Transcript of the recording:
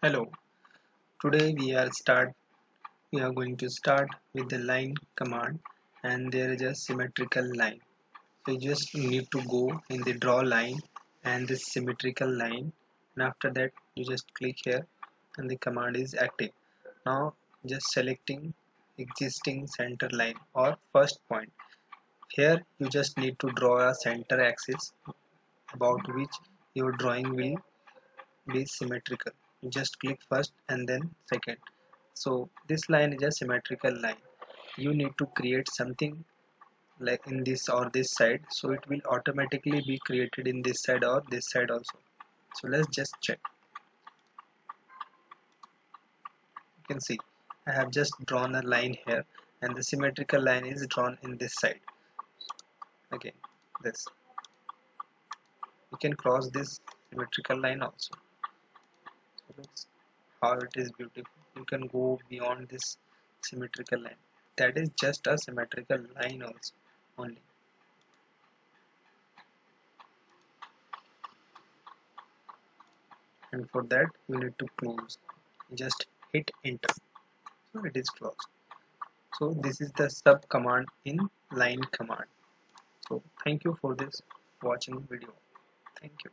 Hello, today we are going to start with the line command, and there is a symmetrical line. So you just need to go in the draw line and this symmetrical line, and after that you just click here and the command is active. Now just selecting existing center line or first point. Here you just need to draw a center axis about which your drawing will be symmetrical. You just click first and then second. So this line is a symmetrical line. You need to create something like in this or this side, so it will automatically be created in this side or this side also. So let's just check. You can see I have just drawn a line here, and the symmetrical line is drawn in this side. Again, this you can cross this symmetrical line also. So looks how it is beautiful. You can go beyond this symmetrical line. That is just a symmetrical line also only. And for that you need to close. Just hit enter, so it is closed. So this is the sub command in line command. So thank you for this watching video. Thank you.